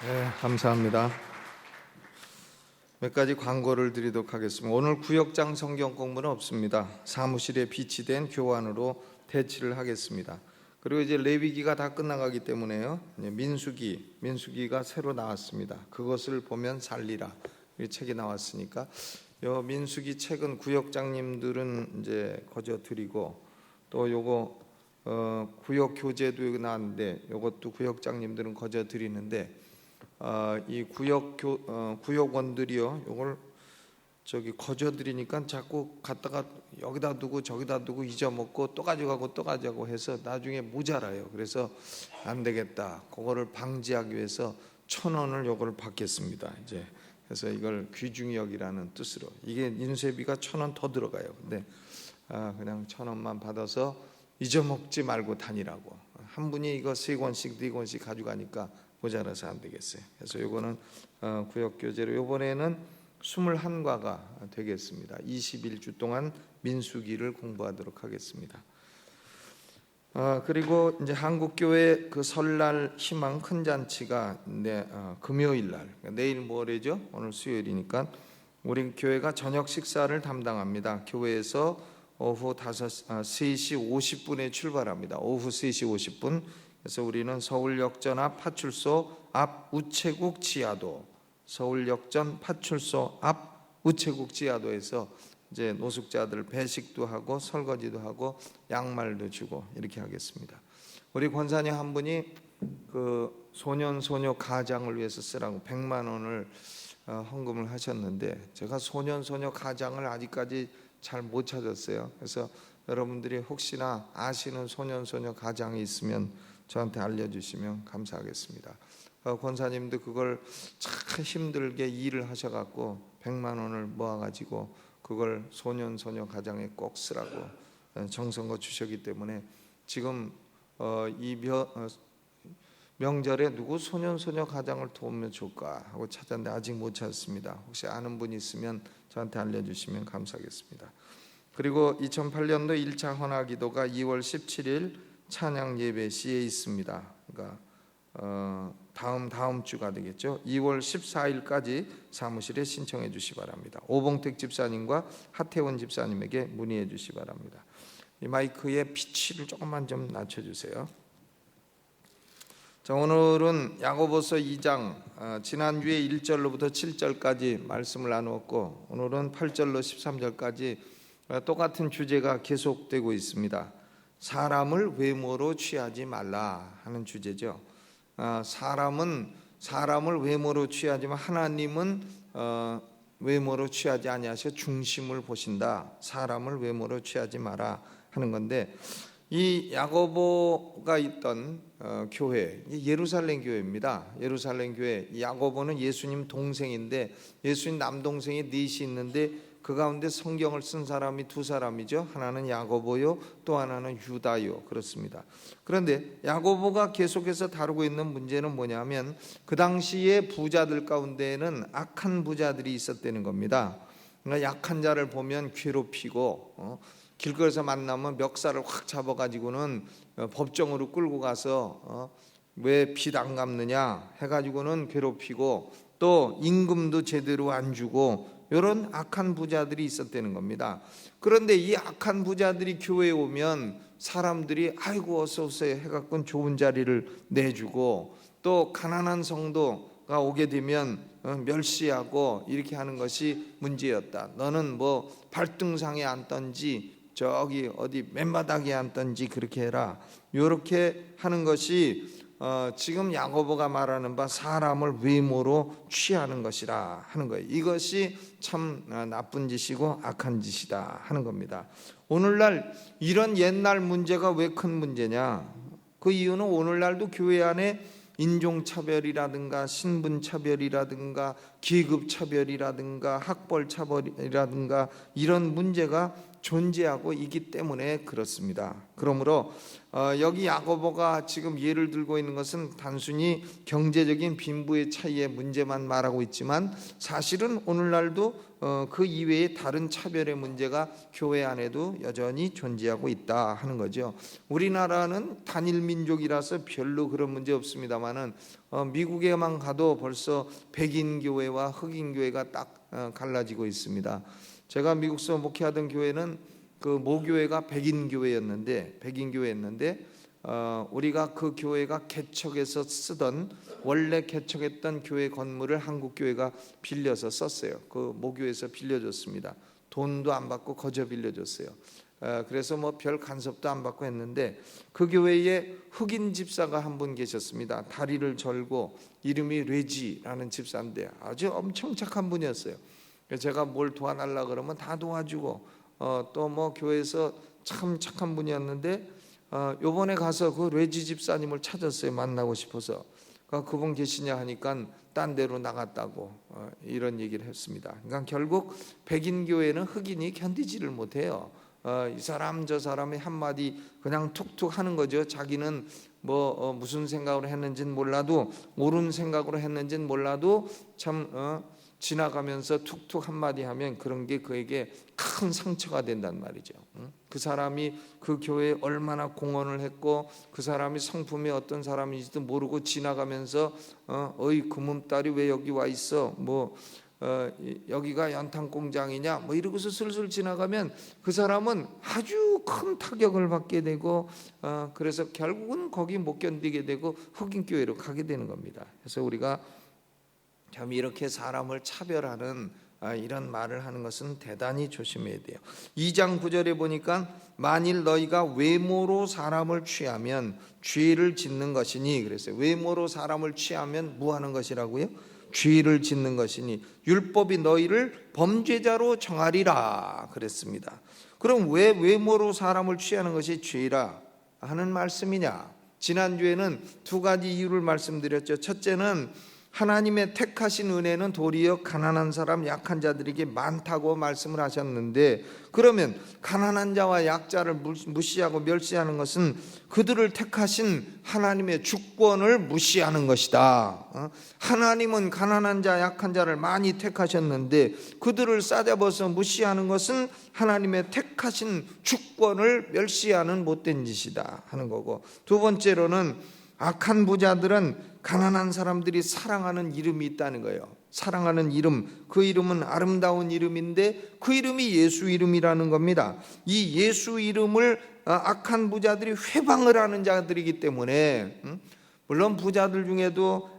네, 감사합니다. 몇 가지 광고를 드리도록 하겠습니다. 오늘 구역장 성경 공부는 없습니다. 사무실에 비치된 교환으로 대치를 하겠습니다. 그리고 이제 레위기가 다 끝나가기 때문에요. 민수기가 새로 나왔습니다. 그것을 보면 살리라. 이 책이 나왔으니까 요 민수기 책은 구역장님들은 이제 거저 드리고, 또 요거 구역 교재도 나왔는데 요것도 구역장님들은 거저 드리는데, 이 구역원들이요, 요걸 거저 드리니까 자꾸 갖다가 여기다 두고 저기다 두고 잊어먹고 또 가져가고 해서 나중에 모자라요. 그래서 안 되겠다. 그거를 방지하기 위해서 1,000원을 요걸 받겠습니다. 이제 그래서 이걸 귀중히 여기라는 뜻으로, 이게 인쇄비가 1,000원 더 들어가요. 근데 그냥 1,000원만 받아서 잊어먹지 말고 다니라고. 한 분이 이거 3권씩 4권씩 가져가니까 모자라서 안 되겠어요. 그래서 요거는 구역교재로 요번에는 21과가 되겠습니다. 21주 동안 민수기를 공부하도록 하겠습니다. 그리고 이제 한국교회 그 설날 희망 큰 잔치가 금요일 날, 내일 모레죠. 오늘 수요일이니까 우리 교회가 저녁 식사를 담당합니다. 교회에서 오후 3시 50분에 출발합니다. 오후 3시 50분. 그래서 우리는 서울역전 앞 파출소 앞 우체국 지하도, 서울역전 파출소 앞 우체국 지하도에서 이제 노숙자들 배식도 하고 설거지도 하고 양말도 주고 이렇게 하겠습니다. 우리 권사님 한 분이 그 소년소녀 가장을 위해서 쓰라고 100만 원을 헌금을 하셨는데, 제가 소년소녀 가장을 아직까지 잘 못 찾았어요. 그래서 여러분들이 혹시나 아시는 소년소녀 가장이 있으면 저한테 알려주시면 감사하겠습니다. 권사님도 그걸 참 힘들게 일을 하셔갖고 100만 원을 모아가지고 그걸 소년소녀 가장에 꼭 쓰라고 정성껏 주셨기 때문에 지금 이 명절에 누구 소년소녀 가장을 도우면 좋을까 하고 찾았는데 아직 못 찾았습니다. 혹시 아는 분 있으면 저한테 알려주시면 감사하겠습니다. 그리고 2008년도 1차 헌화기도가 2월 17일 찬양 예배 시에 있습니다. 그러니까 다음 주가 되겠죠. 2월 14일까지 사무실에 신청해 주시 바랍니다. 오봉택 집사님과 하태원 집사님에게 문의해 주시 바랍니다. 이 마이크의 피치를 조금만 좀 낮춰주세요. 자, 오늘은 야고보서 2장 지난주에 1절로부터 7절까지 말씀을 나누었고, 오늘은 8절로 13절까지 똑같은 주제가 계속되고 있습니다. 사람을 외모로 취하지 말라 하는 주제죠. 사람을 외모로 취하지만 하나님은 외모로 취하지 아니하셔 중심을 보신다. 사람을 외모로 취하지 마라 하는 건데, 이 야고보가 있던 교회, 예루살렘 교회입니다. 예루살렘 교회, 야고보는 예수님 동생인데 예수님 남동생이 넷이 있는데 그 가운데 성경을 쓴 사람이 2사람이죠. 하나는 야고보요, 또 하나는 유다요. 그렇습니다. 그런데 야고보가 계속해서 다루고 있는 문제는 뭐냐면, 그 당시에 부자들 가운데에는 악한 부자들이 있었다는 겁니다. 그러니까 약한 자를 보면 괴롭히고, 길거리에서 만나면 멱살을 확 잡아가지고는 법정으로 끌고 가서 왜 빚 안 갚느냐 해가지고는 괴롭히고, 또 임금도 제대로 안 주고, 이런 악한 부자들이 있었다는 겁니다. 그런데 이 악한 부자들이 교회에 오면 사람들이 아이고 어서 오세요 해갖고 좋은 자리를 내주고, 또 가난한 성도가 오게 되면 멸시하고 이렇게 하는 것이 문제였다. 너는 뭐 발등상에 앉던지 저기 어디 맨바닥에 앉던지 그렇게 해라. 이렇게 하는 것이 지금 야고보가 말하는 바 사람을 외모로 취하는 것이라 하는 거예요. 이것이 참 나쁜 짓이고 악한 짓이다 하는 겁니다. 오늘날 이런 옛날 문제가 왜 큰 문제냐? 그 이유는 오늘날도 교회 안에 인종차별이라든가 신분차별이라든가 계급차별이라든가 학벌차별이라든가 이런 문제가 존재하고 있기 때문에 그렇습니다. 그러므로 여기 야고보가 지금 예를 들고 있는 것은 단순히 경제적인 빈부의 차이의 문제만 말하고 있지만, 사실은 오늘날도 그 이외에 다른 차별의 문제가 교회 안에도 여전히 존재하고 있다 하는 거죠. 우리나라는 단일 민족이라서 별로 그런 문제 없습니다만은 미국에만 가도 벌써 백인 교회와 흑인 교회가 딱 갈라지고 있습니다. 제가 미국서 목회하던 교회는 그 모교회가 백인 교회였는데 우리가 그 교회가 개척해서 쓰던 원래 개척했던 교회 건물을 한국 교회가 빌려서 썼어요. 그 모교에서 빌려줬습니다. 돈도 안 받고 거저 빌려줬어요. 그래서 뭐 별 간섭도 안 받고 했는데 그 교회에 흑인 집사가 한 분 계셨습니다. 다리를 절고 이름이 레지라는 집사인데 아주 엄청 착한 분이었어요. 제가 뭘 도와달라 그러면 다 도와주고 또 뭐 교회에서 참 착한 분이었는데 요번에 가서 그 레지 집사님을 찾았어요. 만나고 싶어서. 그분 계시냐 하니까 딴 데로 나갔다고 이런 얘기를 했습니다. 그러니까 결국 백인 교회는 흑인이 견디지를 못해요. 이 사람 저 사람이 한마디 그냥 툭툭 하는 거죠. 자기는 뭐 무슨 생각으로 했는지는 몰라도 옳은 생각으로 했는지는 몰라도 참 지나가면서 툭툭 한마디 하면 그런 게 그에게 큰 상처가 된단 말이죠. 그 사람이 그 교회에 얼마나 공헌을 했고 그 사람이 성품이 어떤 사람인지도 모르고 지나가면서 어이 그 몸딸이 왜 여기 와 있어? 뭐 여기가 연탄 공장이냐? 뭐 이러고서 슬슬 지나가면 그 사람은 아주 큰 타격을 받게 되고 그래서 결국은 거기 못 견디게 되고 흑인 교회로 가게 되는 겁니다. 그래서 우리가 참 이렇게 사람을 차별하는 이런 말을 하는 것은 대단히 조심해야 돼요. 2장 9절에 보니까 만일 너희가 외모로 사람을 취하면 죄를 짓는 것이니 그랬어요. 외모로 사람을 취하면 뭐 하는 것이라고요? 죄를 짓는 것이니 율법이 너희를 범죄자로 정하리라 그랬습니다. 그럼 왜 외모로 사람을 취하는 것이 죄라 하는 말씀이냐? 지난주에는 두 가지 이유를 말씀드렸죠. 첫째는 하나님의 택하신 은혜는 도리어 가난한 사람 약한 자들에게 많다고 말씀을 하셨는데 그러면 가난한 자와 약자를 무시하고 멸시하는 것은 그들을 택하신 하나님의 주권을 무시하는 것이다. 하나님은 가난한 자 약한 자를 많이 택하셨는데 그들을 싸잡아서 무시하는 것은 하나님의 택하신 주권을 멸시하는 못된 짓이다 하는 거고, 두 번째로는 악한 부자들은 가난한 사람들이 사랑하는 이름이 있다는 거예요. 사랑하는 이름, 그 이름은 아름다운 이름인데 그 이름이 예수 이름이라는 겁니다. 이 예수 이름을 악한 부자들이 회방을 하는 자들이기 때문에 물론 부자들 중에도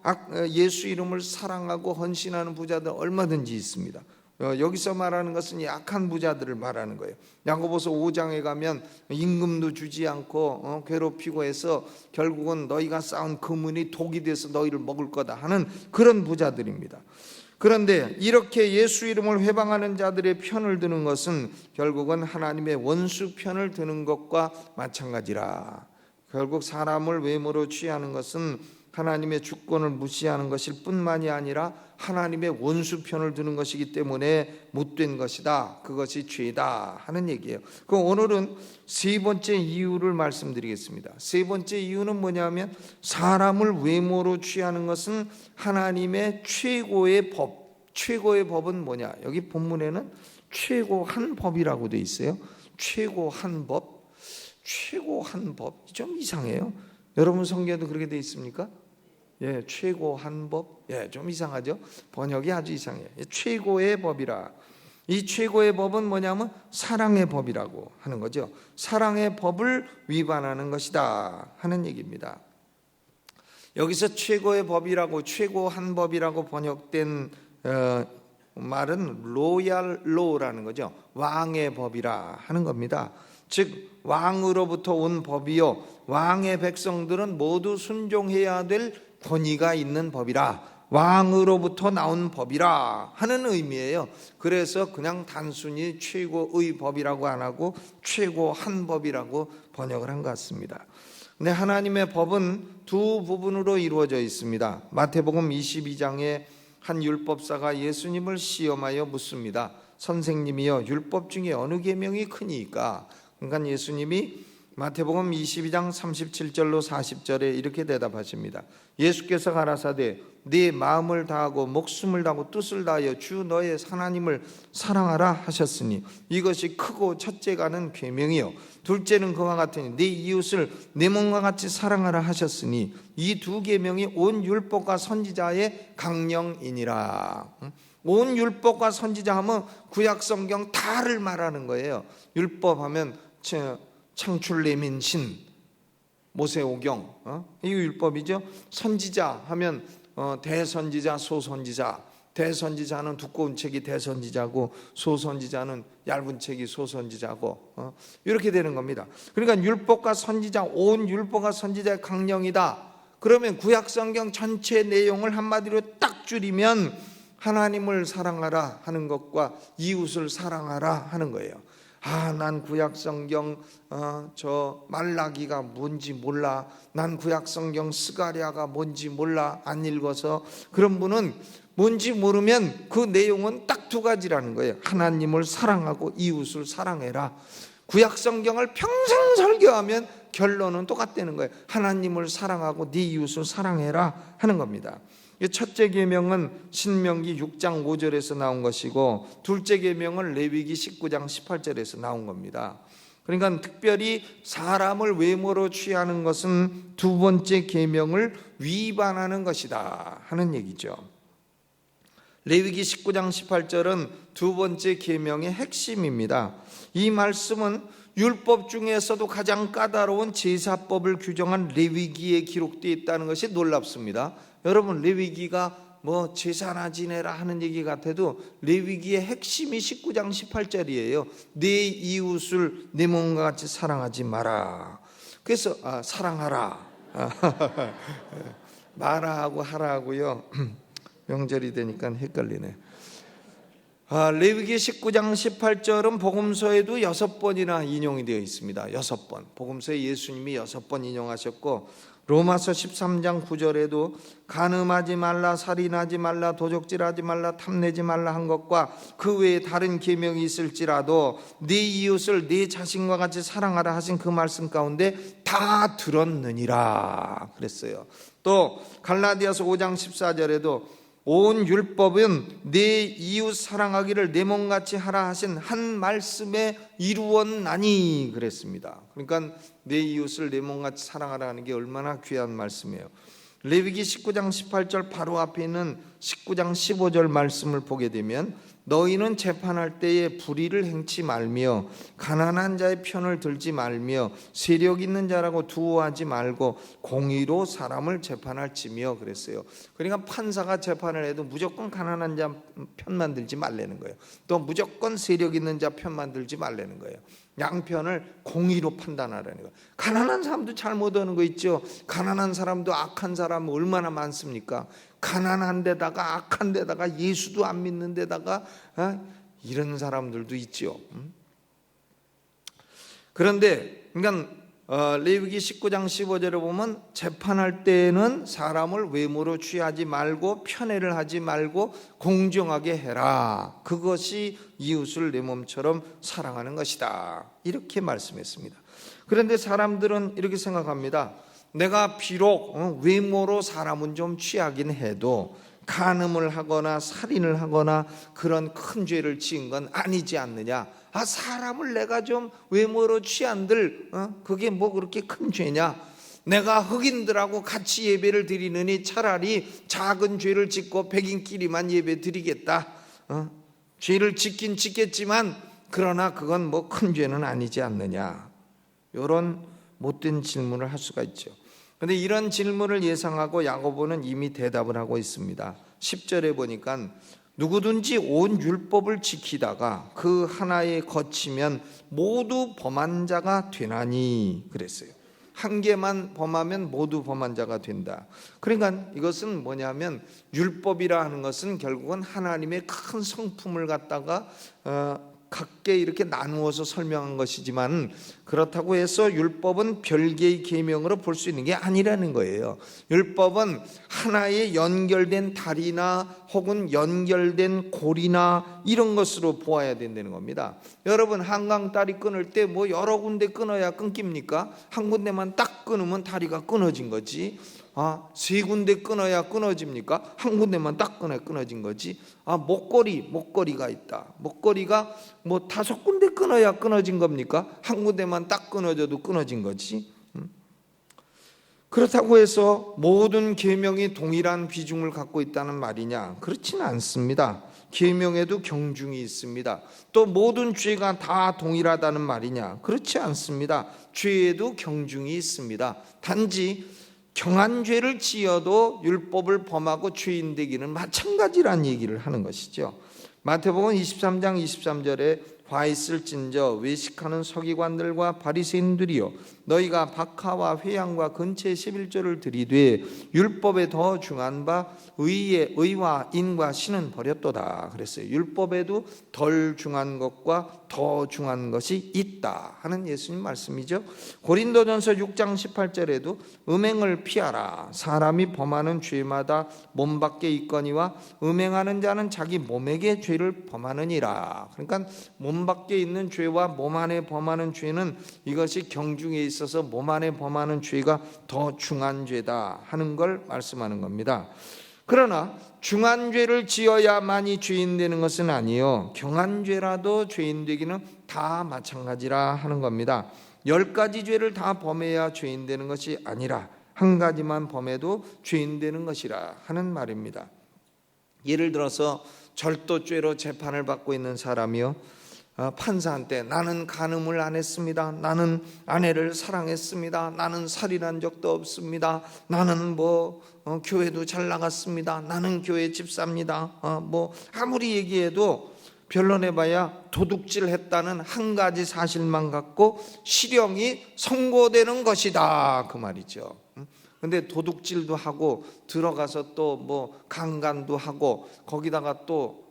예수 이름을 사랑하고 헌신하는 부자들 얼마든지 있습니다. 여기서 말하는 것은 약한 부자들을 말하는 거예요. 야고보서 5장에 가면 임금도 주지 않고 괴롭히고 해서 결국은 너희가 쌓은 금은이 독이 돼서 너희를 먹을 거다 하는 그런 부자들입니다. 그런데 이렇게 예수 이름을 회방하는 자들의 편을 드는 것은 결국은 하나님의 원수 편을 드는 것과 마찬가지라. 결국 사람을 외모로 취하는 것은 하나님의 주권을 무시하는 것일 뿐만이 아니라 하나님의 원수 편을 드는 것이기 때문에 못된 것이다. 그것이 죄다 하는 얘기예요. 그럼 오늘은 세 번째 이유를 말씀드리겠습니다. 세 번째 이유는 뭐냐면 사람을 외모로 취하는 것은 하나님의 최고의 법. 최고의 법은 뭐냐? 여기 본문에는 최고한 법이라고 돼 있어요. 최고한 법. 최고한 법. 좀 이상해요. 여러분 성경에도 그렇게 돼 있습니까? 예, 최고한 법. 예, 좀 이상하죠? 번역이 아주 이상해요. 최고의 법이라. 이 최고의 법은 뭐냐면 사랑의 법이라고 하는 거죠. 사랑의 법을 위반하는 것이다 하는 얘기입니다. 여기서 최고의 법이라고, 최고한 법이라고 번역된 말은 로얄 로라는 거죠. 왕의 법이라 하는 겁니다. 즉 왕으로부터 온 법이요, 왕의 백성들은 모두 순종해야 될 권위가 있는 법이라, 왕으로부터 나온 법이라 하는 의미예요. 그래서 그냥 단순히 최고의 법이라고 안 하고 최고한 법이라고 번역을 한 것 같습니다. 근데 하나님의 법은 두 부분으로 이루어져 있습니다. 마태복음 22장에 한 율법사가 예수님을 시험하여 묻습니다. 선생님이여, 율법 중에 어느 계명이 크니까? 그러니까 예수님이 마태복음 22장 37절로 40절에 이렇게 대답하십니다. 예수께서 가라사대 네 마음을 다하고 목숨을 다하고 뜻을 다하여 주 너의 하나님을 사랑하라 하셨으니 이것이 크고 첫째가는 계명이요 둘째는 그와 같으니 네 이웃을 내 몸과 같이 사랑하라 하셨으니 이 두 계명이 온 율법과 선지자의 강령이니라. 온 율법과 선지자 하면 구약 성경 다를 말하는 거예요. 율법 하면 창출레민신, 모세오경, 이거 율법이죠. 선지자 하면 대선지자, 소선지자. 대선지자는 두꺼운 책이 대선지자고 소선지자는 얇은 책이 소선지자고 이렇게 되는 겁니다. 그러니까 율법과 선지자, 온 율법과 선지자의 강령이다. 그러면 구약 성경 전체 내용을 한마디로 딱 줄이면 하나님을 사랑하라 하는 것과 이웃을 사랑하라 하는 거예요. 난 구약 성경 저 말라기가 뭔지 몰라. 난 구약 성경 스가랴가 뭔지 몰라. 안 읽어서. 그런 분은 뭔지 모르면 그 내용은 딱 두 가지라는 거예요. 하나님을 사랑하고 이웃을 사랑해라. 구약 성경을 평생 설교하면 결론은 똑같다는 거예요. 하나님을 사랑하고 네 이웃을 사랑해라 하는 겁니다. 첫째 계명은 신명기 6장 5절에서 나온 것이고 둘째 계명은 레위기 19장 18절에서 나온 겁니다. 그러니까 특별히 사람을 외모로 취하는 것은 두 번째 계명을 위반하는 것이다 하는 얘기죠. 레위기 19장 18절은 두 번째 계명의 핵심입니다. 이 말씀은 율법 중에서도 가장 까다로운 제사법을 규정한 레위기에 기록되어 있다는 것이 놀랍습니다. 여러분, 레위기가 뭐 제사나 지내라 하는 얘기 같아도 레위기의 핵심이 19장 18절이에요. 내 이웃을 내 몸과 같이 사랑하지 마라. 그래서 사랑하라. 마라하고 하라하고요. 명절이 되니까 헷갈리네. 레위기 19장 18절은 복음서에도 6번이나 인용이 되어 있습니다. 6번. 복음서에 예수님이 6번 인용하셨고 로마서 13장 9절에도 간음하지 말라, 살인하지 말라, 도적질하지 말라, 탐내지 말라 한 것과 그 외에 다른 계명이 있을지라도 네 이웃을 네 자신과 같이 사랑하라 하신 그 말씀 가운데 다 들었느니라 그랬어요. 또 갈라디아서 5장 14절에도 온 율법은 내 이웃 사랑하기를 내 몸같이 하라 하신 한 말씀에 이루었나니 그랬습니다. 그러니까 내 이웃을 내 몸같이 사랑하라 하는 게 얼마나 귀한 말씀이에요. 레위기 19장 18절 바로 앞에 있는 19장 15절 말씀을 보게 되면 너희는 재판할 때에 불의를 행치 말며 가난한 자의 편을 들지 말며 세력 있는 자라고 두어하지 말고 공의로 사람을 재판할지며 그랬어요. 그러니까 판사가 재판을 해도 무조건 가난한 자 편만 들지 말라는 거예요. 또 무조건 세력 있는 자 편만 들지 말라는 거예요. 양편을 공의로 판단하라는 거예요. 가난한 사람도 잘못하는 거 있죠. 가난한 사람도 악한 사람 얼마나 많습니까? 가난한 데다가 악한 데다가 예수도 안 믿는 데다가 이런 사람들도 있죠. 그런데 그러니까 레위기 19장 15절에 보면 재판할 때에는 사람을 외모로 취하지 말고 편애를 하지 말고 공정하게 해라. 그것이 이웃을 내 몸처럼 사랑하는 것이다. 이렇게 말씀했습니다. 그런데 사람들은 이렇게 생각합니다. 내가 비록 외모로 사람은 좀 취하긴 해도 간음을 하거나 살인을 하거나 그런 큰 죄를 지은 건 아니지 않느냐. 사람을 내가 좀 외모로 취한들 그게 뭐 그렇게 큰 죄냐. 내가 흑인들하고 같이 예배를 드리느니 차라리 작은 죄를 짓고 백인끼리만 예배 드리겠다. 죄를 짓긴 짓겠지만 그러나 그건 뭐 큰 죄는 아니지 않느냐. 이런 못된 질문을 할 수가 있죠. 그런데 이런 질문을 예상하고 야고보는 이미 대답을 하고 있습니다. 10절에 보니까 누구든지 온 율법을 지키다가 그 하나에 거치면 모두 범한 자가 되나니 그랬어요. 한 개만 범하면 모두 범한 자가 된다. 그러니까 이것은 뭐냐면 율법이라 하는 것은 결국은 하나님의 큰 성품을 갖다가 각게 이렇게 나누어서 설명한 것이지만 그렇다고 해서 율법은 별개의 계명으로 볼 수 있는 게 아니라는 거예요. 율법은 하나의 연결된 다리나 혹은 연결된 고리나 이런 것으로 보아야 된다는 겁니다. 여러분, 한강 다리 끊을 때 뭐 여러 군데 끊어야 끊깁니까? 한 군데만 딱 끊으면 다리가 끊어진 거지. 세 군데 끊어야 끊어집니까? 한 군데만 딱 끊어야 끊어진 거지. 목걸이가 있다. 목걸이가 뭐 5군데 끊어야 끊어진 겁니까? 한 군데만 딱 끊어져도 끊어진 거지. 그렇다고 해서 모든 계명이 동일한 비중을 갖고 있다는 말이냐? 그렇지는 않습니다. 계명에도 경중이 있습니다. 또 모든 죄가 다 동일하다는 말이냐? 그렇지 않습니다. 죄에도 경중이 있습니다. 단지 경한 죄를 지어도 율법을 범하고 죄인 되기는 마찬가지란 얘기를 하는 것이죠. 마태복음 23장 23절에 화 있을진저 외식하는 서기관들과 바리새인들이여, 너희가 박하와 회양과 근처의 11조를 들이되 율법에 더 중한 바 의와 인과 신은 버렸도다 그랬어요. 율법에도 덜 중한 것과 더 중한 것이 있다 하는 예수님 말씀이죠. 고린도전서 6장 18절에도 음행을 피하라. 사람이 범하는 죄마다 몸 밖에 있거니와 음행하는 자는 자기 몸에게 죄를 범하느니라. 그러니까 몸 밖에 있는 죄와 몸 안에 범하는 죄는 이것이 경중에 있어서 몸 안에 범하는 죄가 더 중한 죄다 하는 걸 말씀하는 겁니다. 그러나 중한 죄를 지어야만이 죄인 되는 것은 아니요, 경한 죄라도 죄인 되기는 다 마찬가지라 하는 겁니다. 10가지 죄를 다 범해야 죄인 되는 것이 아니라 한 가지만 범해도 죄인 되는 것이라 하는 말입니다. 예를 들어서 절도죄로 재판을 받고 있는 사람이요, 판사한테 나는 간음을 안 했습니다, 나는 아내를 사랑했습니다, 나는 살인한 적도 없습니다, 나는 교회도 잘 나갔습니다, 나는 교회 집사입니다, 아무리 얘기해도 변론해봐야 도둑질 했다는 한 가지 사실만 갖고 실형이 선고되는 것이다 그 말이죠. 근데 도둑질도 하고 들어가서 또 강간도 하고 거기다가 또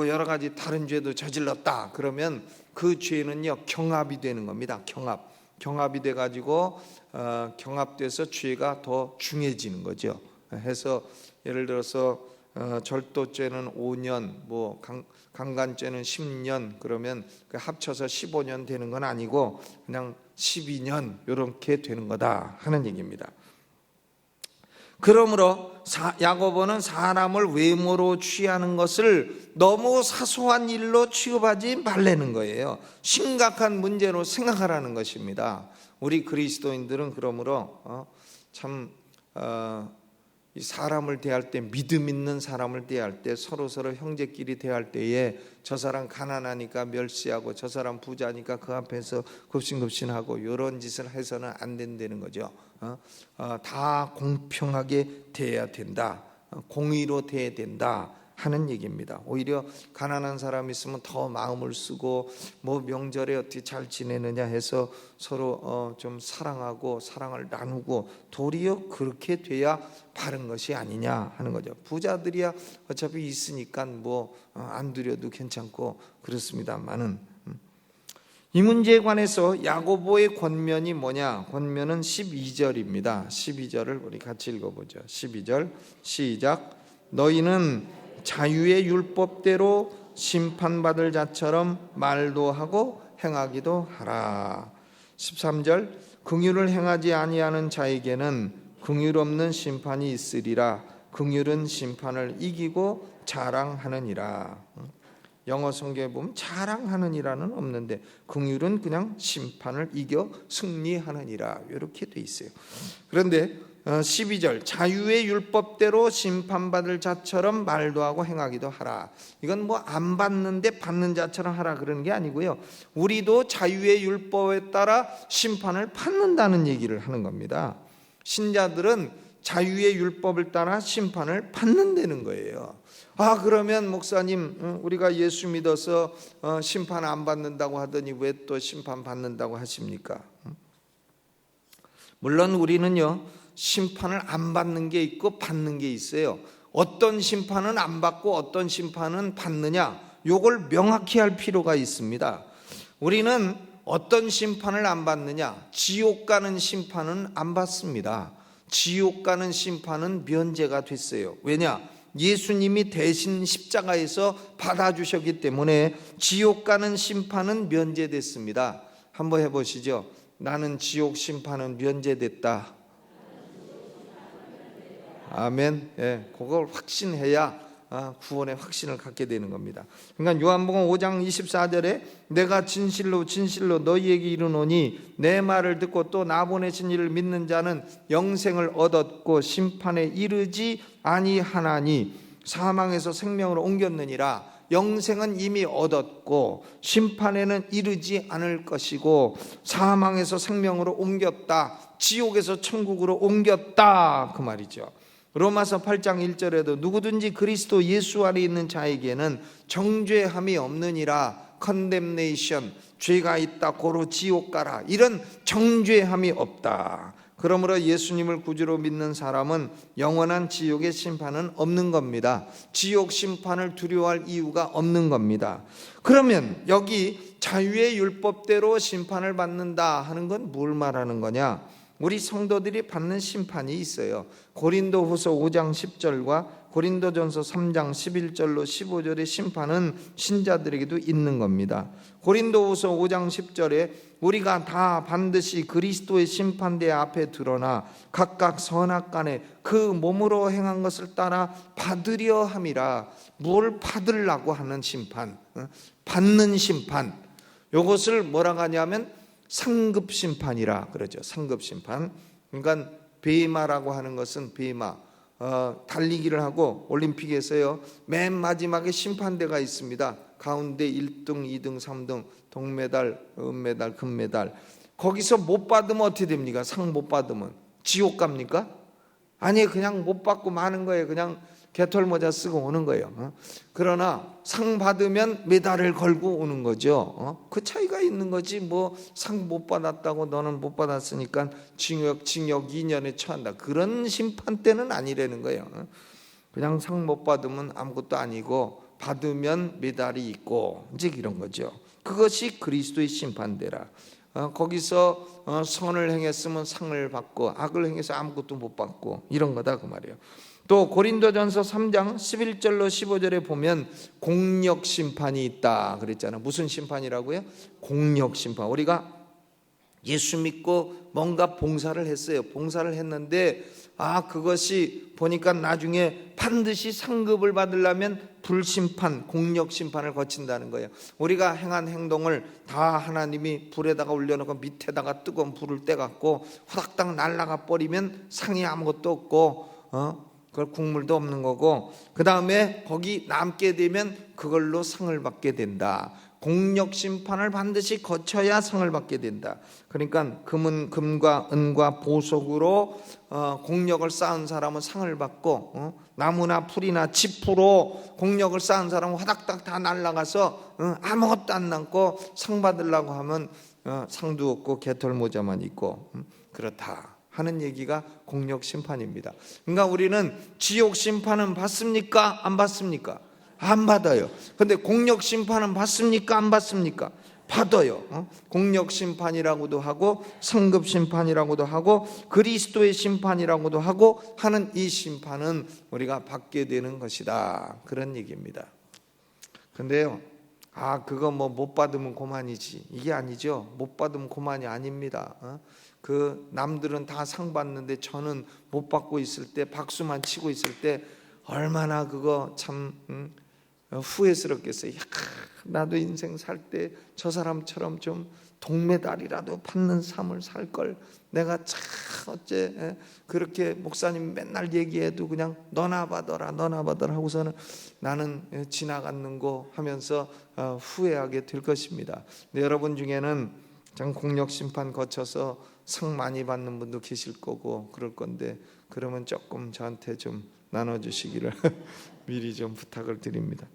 여러 가지 다른 죄도 저질렀다 그러면 그 죄는요 경합이 되는 겁니다. 경합이 돼가지고 경합돼서 죄가 더 중해지는 거죠. 해서 예를 들어서 절도죄는 5년, 강간죄는 10년 그러면 합쳐서 15년 되는 건 아니고 그냥 12년 이렇게 되는 거다 하는 얘기입니다. 그러므로 야고보는 사람을 외모로 취하는 것을 너무 사소한 일로 취급하지 말라는 거예요. 심각한 문제로 생각하라는 것입니다. 우리 그리스도인들은 그러므로 이 사람을 대할 때, 믿음 있는 사람을 대할 때, 서로 형제끼리 대할 때에 저 사람 가난하니까 멸시하고 저 사람 부자니까 그 앞에서 급신급신하고 이런 짓을 해서는 안 된다는 거죠. 다 공평하게 대해야 된다, 공의로 대해야 된다 하는 얘기입니다. 오히려 가난한 사람이 있으면 더 마음을 쓰고 명절에 어떻게 잘 지내느냐 해서 서로 좀 사랑하고 사랑을 나누고 도리어 그렇게 돼야 바른 것이 아니냐 하는 거죠. 부자들이야 어차피 있으니까 안 드려도 괜찮고 그렇습니다만은 이 문제에 관해서 야고보의 권면이 뭐냐? 권면은 12절입니다. 12절을 우리 같이 읽어보죠. 12절 시작. 너희는 자유의 율법대로 심판받을 자처럼 말도 하고 행하기도 하라. 13절 긍휼을 행하지 아니하는 자에게는 긍휼 없는 심판이 있으리라. 긍휼은 심판을 이기고 자랑하느니라. 영어 성경에 보면 자랑하느니라는 없는데 긍휼은 그냥 심판을 이겨 승리하느니라 이렇게 돼 있어요. 그런데 12절 자유의 율법대로 심판받을 자처럼 말도 하고 행하기도 하라. 이건 안 받는데 받는 자처럼 하라 그러는 게 아니고요, 우리도 자유의 율법에 따라 심판을 받는다는 얘기를 하는 겁니다. 신자들은 자유의 율법을 따라 심판을 받는다는 거예요. 그러면 목사님, 우리가 예수 믿어서 심판 안 받는다고 하더니 왜 또 심판 받는다고 하십니까? 물론 우리는요 심판을 안 받는 게 있고 받는 게 있어요. 어떤 심판은 안 받고 어떤 심판은 받느냐, 요걸 명확히 할 필요가 있습니다. 우리는 어떤 심판을 안 받느냐? 지옥 가는 심판은 안 받습니다. 지옥 가는 심판은 면제가 됐어요. 왜냐? 예수님이 대신 십자가에서 받아주셨기 때문에 지옥 가는 심판은 면제됐습니다. 한번 해보시죠. 나는 지옥 심판은 면제됐다. 아멘. 예, 그걸 확신해야 구원의 확신을 갖게 되는 겁니다. 그러니까 요한복음 5장 24절에 내가 진실로 진실로 너희에게 이르노니 내 말을 듣고 또 나 보내신 이를 믿는 자는 영생을 얻었고 심판에 이르지 아니하나니 사망에서 생명으로 옮겼느니라. 영생은 이미 얻었고 심판에는 이르지 않을 것이고 사망에서 생명으로 옮겼다. 지옥에서 천국으로 옮겼다. 그 말이죠. 로마서 8장 1절에도 누구든지 그리스도 예수 안에 있는 자에게는 정죄함이 없느니라. 컨뎀네이션, 죄가 있다 고로 지옥 가라, 이런 정죄함이 없다. 그러므로 예수님을 구주로 믿는 사람은 영원한 지옥의 심판은 없는 겁니다. 지옥 심판을 두려워할 이유가 없는 겁니다. 그러면 여기 자유의 율법대로 심판을 받는다 하는 건 뭘 말하는 거냐? 우리 성도들이 받는 심판이 있어요. 고린도후서 5장 10절과 고린도전서 3장 11절로 15절의 심판은 신자들에게도 있는 겁니다. 고린도후서 5장 10절에 우리가 다 반드시 그리스도의 심판대 앞에 드러나 각각 선악간에 그 몸으로 행한 것을 따라 받으려 함이라. 뭘 받으려고 하는 심판, 받는 심판, 이것을 뭐라고 하냐면 상급 심판이라 그러죠. 상급 심판. 그러니까 베마라고 하는 것은 베마, 달리기를 하고 올림픽에서요 맨 마지막에 심판대가 있습니다. 가운데 1등, 2등, 3등, 동메달, 은메달, 금메달. 거기서 못 받으면 어떻게 됩니까? 상 못 받으면 지옥 갑니까? 아니, 그냥 못 받고 마는 거예요. 그냥 개털모자 쓰고 오는 거예요. 그러나 상 받으면 메달을 걸고 오는 거죠. 그 차이가 있는 거지. 뭐 상 못 받았다고 너는 못 받았으니까 징역 2년에 처한다, 그런 심판대는 아니라는 거예요. 그냥 상 못 받으면 아무것도 아니고 받으면 메달이 있고 이제 이런 거죠. 그것이 그리스도의 심판대라. 거기서 선을 행했으면 상을 받고 악을 행해서 아무것도 못 받고 이런 거다 그 말이에요. 또 고린도전서 3장 11절로 15절에 보면 공역 심판이 있다 그랬잖아요. 무슨 심판이라고요? 공역 심판. 우리가 예수 믿고 뭔가 봉사를 했어요. 봉사를 했는데 그것이 보니까 나중에 반드시 상급을 받으려면 불심판, 공역 심판을 거친다는 거예요. 우리가 행한 행동을 다 하나님이 불에다가 올려놓고 밑에다가 뜨거운 불을 떼갖고 후닥닥 날아가 버리면 상이 아무것도 없고 그걸 국물도 없는 거고, 그 다음에 거기 남게 되면 그걸로 상을 받게 된다. 공역 심판을 반드시 거쳐야 상을 받게 된다. 그러니까 금은 금과 은과 보석으로 공역을 쌓은 사람은 상을 받고, 나무나 풀이나 짚으로 공역을 쌓은 사람은 화닥닥 다 날아가서 아무것도 안 남고 상 받으려고 하면 상도 없고 개털모자만 있고 그렇다 하는 얘기가 공역 심판입니다. 그러니까 우리는 지옥 심판은 받습니까? 안 받습니까? 안 받아요. 근데 공역 심판은 받습니까? 안 받습니까? 받아요. 공역 심판이라고도 하고 상급 심판이라고도 하고 그리스도의 심판이라고도 하고 하는 이 심판은 우리가 받게 되는 것이다, 그런 얘기입니다. 근데요, 그거 뭐 못 받으면 고만이지, 이게 아니죠. 못 받으면 고만이 아닙니다. 그 남들은 다 상 받는데 저는 못 받고 있을 때, 박수만 치고 있을 때 얼마나 그거 참 후회스럽겠어요. 나도 인생 살 때 저 사람처럼 좀 동메달이라도 받는 삶을 살 걸. 내가 참 어째 그렇게 목사님 맨날 얘기해도 그냥 너나 받아라 너나 받아라 하고서는 나는 지나갔는 거 하면서 후회하게 될 것입니다. 근데 여러분 중에는 참 공역 심판 거쳐서 상 많이 받는 분도 계실 거고 그럴 건데, 그러면 조금 저한테 좀 나눠주시기를 미리 좀 부탁을 드립니다.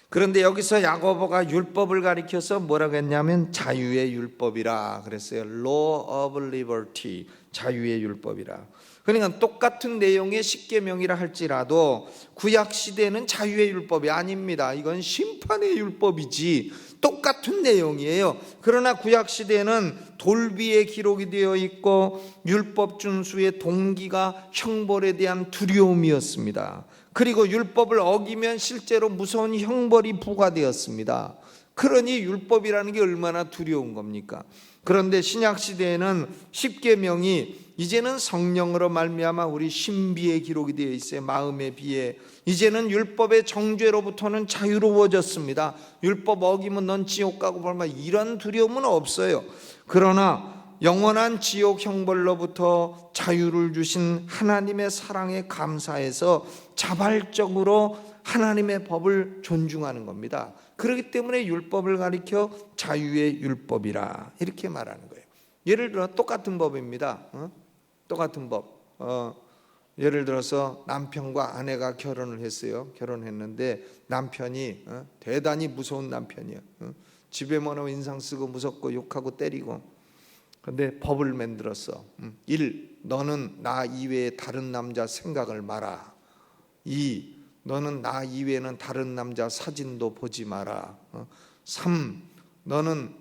그런데 여기서 야고보가 율법을 가리켜서 뭐라고 했냐면 자유의 율법이라 그랬어요. Law of Liberty, 자유의 율법이라. 그러니까 똑같은 내용의 십계명이라 할지라도 구약 시대는 자유의 율법이 아닙니다. 이건 심판의 율법이지 똑같은 내용이에요. 그러나 구약 시대에는 돌비에 기록이 되어 있고 율법 준수의 동기가 형벌에 대한 두려움이었습니다. 그리고 율법을 어기면 실제로 무서운 형벌이 부과되었습니다. 그러니 율법이라는 게 얼마나 두려운 겁니까? 그런데 신약 시대에는 십계명이 이제는 성령으로 말미암아 우리 신비에 기록이 되어 있어요. 마음의 비에. 이제는 율법의 정죄로부터는 자유로워졌습니다. 율법 어기면 넌 지옥 가고 벌마, 이런 두려움은 없어요. 그러나 영원한 지옥 형벌로부터 자유를 주신 하나님의 사랑에 감사해서 자발적으로 하나님의 법을 존중하는 겁니다. 그렇기 때문에 율법을 가리켜 자유의 율법이라 이렇게 말하는 거예요. 예를 들어 똑같은 법입니다. 똑같은 법. 예를 들어서 남편과 아내가 결혼을 했어요. 결혼했는데 남편이 대단히 무서운 남편이에요. 집에만 오면 인상 쓰고 무섭고 욕하고 때리고. 근데 법을 만들었어. 1. 너는 나 이외에 다른 남자 생각을 마라. 2. 너는 나 이외에는 다른 남자 사진도 보지 마라. 3. 너는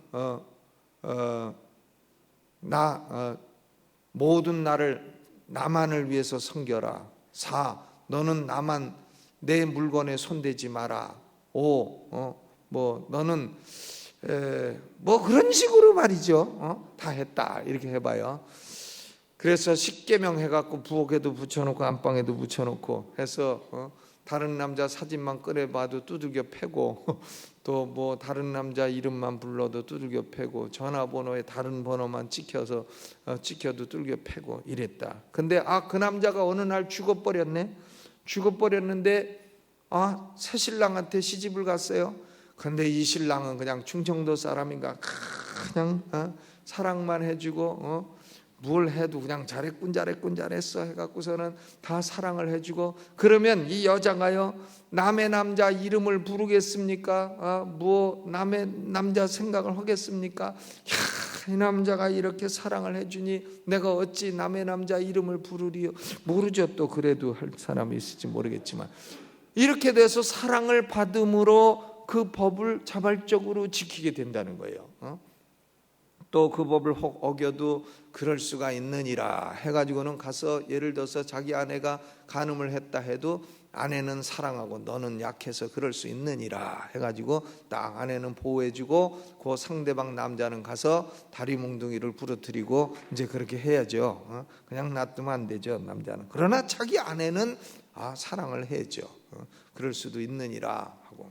모든 나만을 위해서 섬겨라. 4. 너는 나만 내 물건에 손대지 마라. 5. 너는 뭐 그런 식으로 말이죠. 다 했다 이렇게 해봐요. 그래서 십계명 해갖고 부엌에도 붙여놓고 안방에도 붙여놓고 해서 다른 남자 사진만 꺼내봐도 두들겨 패고 또 뭐 다른 남자 이름만 불러도 두들겨 패고 전화번호에 다른 번호만 찍혀도 두들겨 패고 이랬다. 근데 그 남자가 어느 날 죽어버렸네. 죽어버렸는데 새 신랑한테 시집을 갔어요. 근데 이 신랑은 그냥 충청도 사람인가 그냥 사랑만 해주고 뭘 해도 그냥 잘했어 해갖고서는 다 사랑을 해주고, 그러면 이 여자가요 남의 남자 이름을 부르겠습니까? 남의 남자 생각을 하겠습니까? 이 남자가 이렇게 사랑을 해주니 내가 어찌 남의 남자 이름을 부르리요? 모르죠. 또 그래도 할 사람이 있을지 모르겠지만 이렇게 돼서 사랑을 받음으로 그 법을 자발적으로 지키게 된다는 거예요. 또 그 법을 혹 어겨도 그럴 수가 있느니라 해가지고는 가서 예를 들어서 자기 아내가 간음을 했다 해도 아내는 사랑하고 너는 약해서 그럴 수 있느니라 해가지고 딱 아내는 보호해주고 그 상대방 남자는 가서 다리 몽둥이를 부러뜨리고 이제 그렇게 해야죠. 그냥 놔두면 안 되죠, 남자는. 그러나 자기 아내는 사랑을 해야죠. 그럴 수도 있느니라 하고.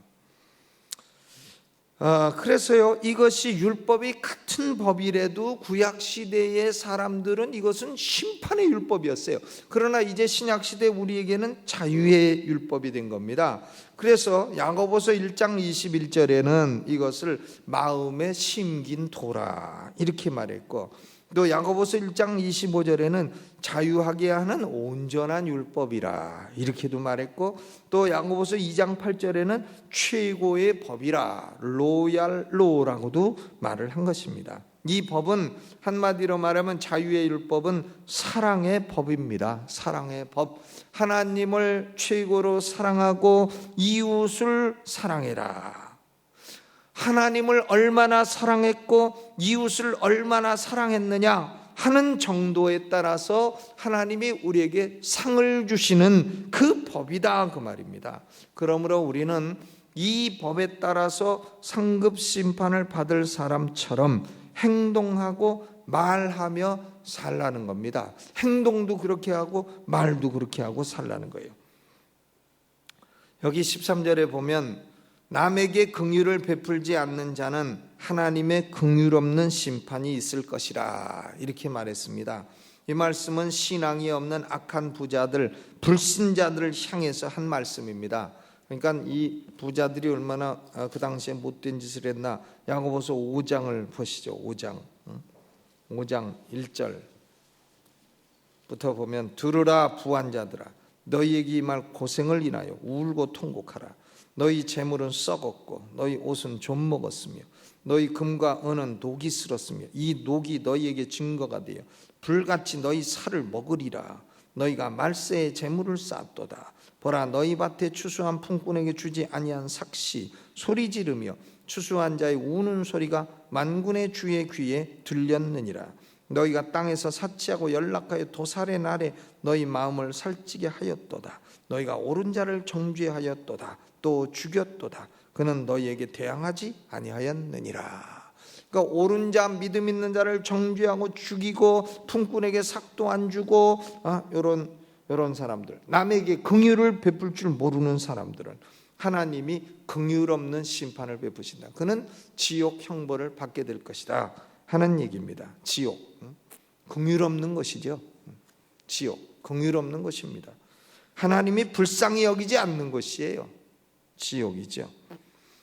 그래서요 이것이 율법이 같은 법이라도 구약시대의 사람들은 이것은 심판의 율법이었어요. 그러나 이제 신약시대 우리에게는 자유의 율법이 된 겁니다. 그래서 야고보서 1장 21절에는 이것을 마음에 심긴 도라 이렇게 말했고, 또 야고보서 1장 25절에는 자유하게 하는 온전한 율법이라 이렇게도 말했고, 또 야고보서 2장 8절에는 최고의 법이라 로얄 로라고도 말을 한 것입니다. 이 법은 한마디로 말하면 자유의 율법은 사랑의 법입니다. 사랑의 법. 하나님을 최고로 사랑하고 이웃을 사랑해라. 하나님을 얼마나 사랑했고 이웃을 얼마나 사랑했느냐 하는 정도에 따라서 하나님이 우리에게 상을 주시는 그 법이다 그 말입니다. 그러므로 우리는 이 법에 따라서 상급 심판을 받을 사람처럼 행동하고 말하며 살라는 겁니다. 행동도 그렇게 하고 말도 그렇게 하고 살라는 거예요. 여기 13절에 보면 남에게 긍휼을 베풀지 않는 자는 하나님의 긍휼 없는 심판이 있을 것이라 이렇게 말했습니다. 이 말씀은 신앙이 없는 악한 부자들, 불신자들을 향해서 한 말씀입니다. 그러니까 이 부자들이 얼마나 그 당시에 못된 짓을 했나. 야고보서 5장을 보시죠. 5장 1절부터 보면 들으라 부한자들아 너희에게 임할 고생을 인하여 울고 통곡하라. 너희 재물은 썩었고 너희 옷은 좀 먹었으며 너희 금과 은은 녹이 슬었으며 이 녹이 너희에게 증거가 되어 불같이 너희 살을 먹으리라. 너희가 말세에 재물을 쌓았도다. 보라 너희 밭에 추수한 품꾼에게 주지 아니한 삭시 소리 지르며 추수한 자의 우는 소리가 만군의 주의 귀에 들렸느니라. 너희가 땅에서 사치하고 연락하여 도살의 날에 너희 마음을 살찌게 하였도다. 너희가 옳은 자를 정죄하였도다. 또 죽였도다. 그는 너희에게 대항하지 아니하였느니라. 그러니까 옳은 자, 믿음 있는 자를 정죄하고 죽이고 품꾼에게 삭도 안 주고 이런 사람들, 남에게 긍휼을 베풀 줄 모르는 사람들은 하나님이 긍휼 없는 심판을 베푸신다. 그는 지옥 형벌을 받게 될 것이다 하는 얘기입니다. 지옥, 긍휼 없는 것이죠. 지옥, 긍휼 없는 것입니다. 하나님이 불쌍히 여기지 않는 것이에요. 지옥이죠.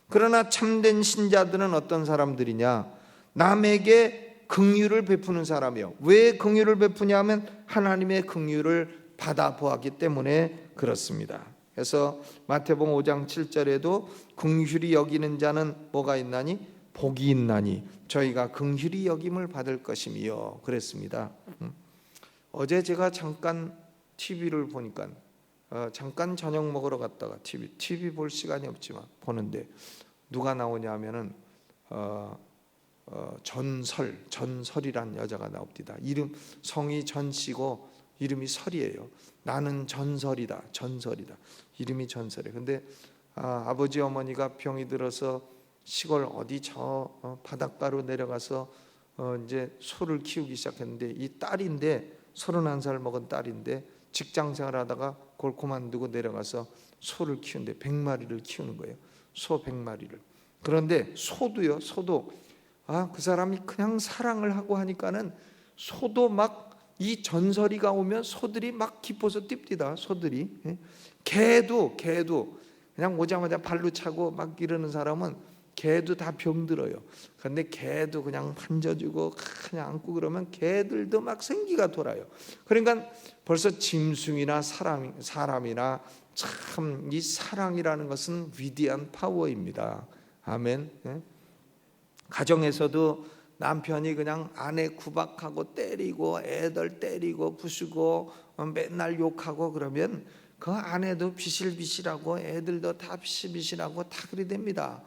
그러나 참된 신자들은 어떤 사람들이냐? 남에게 긍휼을 베푸는 사람이요. 왜 긍휼을 베푸냐면 하나님의 긍휼을 받아보았기 때문에 그렇습니다. 그래서 마태복음 5장 7절에도 긍휼히 여기는 자는 뭐가 있나니? 복이 있나니 저희가 긍휼히 여김을 받을 것이며 그랬습니다. 어제 제가 잠깐 TV를 보니까 잠깐 저녁 먹으러 갔다가 TV 볼 시간이 없지만 보는데 누가 나오냐면은 전설이란 여자가 나옵니다. 이름 성이 전씨고 이름이 설이에요. 나는 전설이다. 이름이 전설이에요. 근데 아버지 어머니가 병이 들어서 시골 어디 저 바닷가로 내려가서 이제 소를 키우기 시작했는데 이 딸인데 31살 먹은 딸인데 직장 생활하다가 그걸 그만두고 내려가서 소를 키우는데 100마리를 키우는 거예요. 소 100마리를. 그런데 소도 그 사람이 그냥 사랑을 하고 하니까는 소도 막 이 전설이가 오면 소들이 막 기뻐서 뜁디다. 소들이. 개도 그냥 오자마자 발로 차고 막 이러는 사람은 개도 다 병들어요. 그런데 개도 그냥 만져주고 그냥 안고 그러면 개들도 막 생기가 돌아요. 그러니까 벌써 짐승이나 사람이나 참 이 사랑이라는 것은 위대한 파워입니다. 아멘. 가정에서도 남편이 그냥 아내 구박하고 때리고 애들 때리고 부수고 맨날 욕하고 그러면 그 아내도 비실비실하고 애들도 다 비실비실하고 다 그리 됩니다.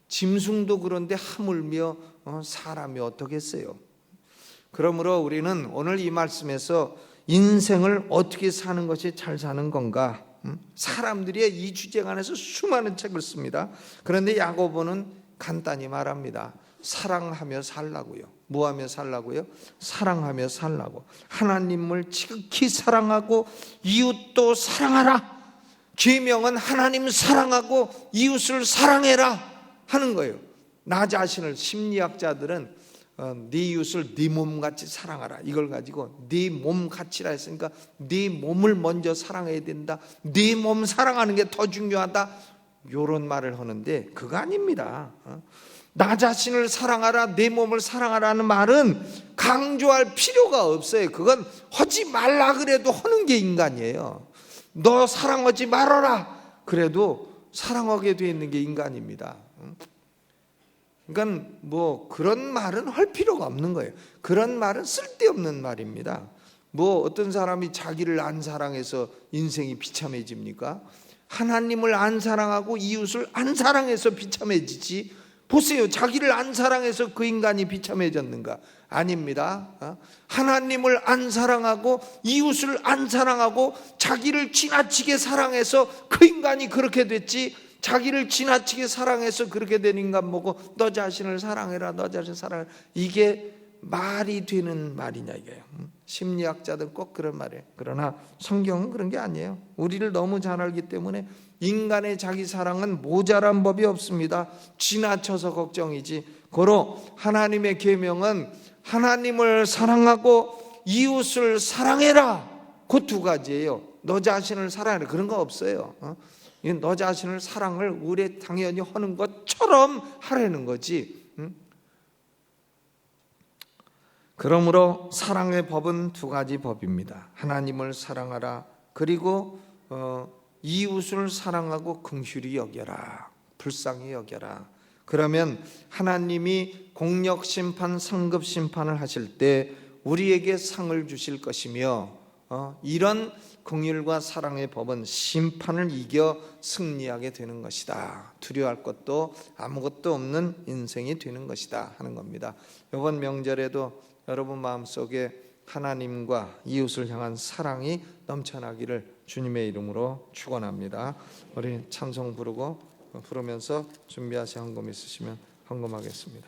짐승도 그런데 하물며 사람이 어떻겠어요? 그러므로 우리는 오늘 이 말씀에서 인생을 어떻게 사는 것이 잘 사는 건가? 사람들이 이 주제 안에서 수많은 책을 씁니다. 그런데 야고보는 간단히 말합니다. 사랑하며 살라고요. 뭐하며 살라고요? 사랑하며 살라고. 하나님을 지극히 사랑하고 이웃도 사랑하라. 계명은 하나님 사랑하고 이웃을 사랑해라 하는 거예요. 나 자신을, 심리학자들은 네 이웃을 네 몸같이 사랑하라 이걸 가지고 네 몸같이라 했으니까 네 몸을 먼저 사랑해야 된다. 네 몸 사랑하는 게 더 중요하다. 이런 말을 하는데 그거 아닙니다. 나 자신을 사랑하라, 내 몸을 사랑하라는 말은 강조할 필요가 없어요. 그건 하지 말라 그래도 하는 게 인간이에요. 너 사랑하지 말아라 그래도 사랑하게 되어 있는 게 인간입니다. 그러니까 뭐 그런 말은 할 필요가 없는 거예요. 그런 말은 쓸데없는 말입니다. 뭐 어떤 사람이 자기를 안 사랑해서 인생이 비참해집니까? 하나님을 안 사랑하고 이웃을 안 사랑해서 비참해지지. 보세요. 자기를 안 사랑해서 그 인간이 비참해졌는가? 아닙니다. 하나님을 안 사랑하고 이웃을 안 사랑하고 자기를 지나치게 사랑해서 그 인간이 그렇게 됐지. 자기를 지나치게 사랑해서 그렇게 된 인간 보고 너 자신을 사랑해라, 너 자신을 사랑해라. 이게 말이 되는 말이냐 이게요. 심리학자들 꼭 그런 말이에요. 그러나 성경은 그런 게 아니에요. 우리를 너무 잘 알기 때문에 인간의 자기 사랑은 모자란 법이 없습니다. 지나쳐서 걱정이지. 고로 하나님의 계명은 하나님을 사랑하고 이웃을 사랑해라. 그 두 가지예요. 너 자신을 사랑해라 그런 거 없어요. 너 자신을 사랑을 우리 당연히 하는 것처럼 하라는 거지. 그러므로 사랑의 법은 두 가지 법입니다. 하나님을 사랑하라. 그리고 이웃을 사랑하고 긍휼히 여겨라. 불쌍히 여겨라. 그러면 하나님이 공력 심판, 상급 심판을 하실 때 우리에게 상을 주실 것이며 이런 긍휼과 사랑의 법은 심판을 이겨 승리하게 되는 것이다. 두려워할 것도 아무것도 없는 인생이 되는 것이다 하는 겁니다. 이번 명절에도 여러분 마음속에 하나님과 이웃을 향한 사랑이 넘쳐나기를 주님의 이름으로 축원합니다. 우리 찬송 부르면서 준비하실 헌금 있으시면 헌금하겠습니다.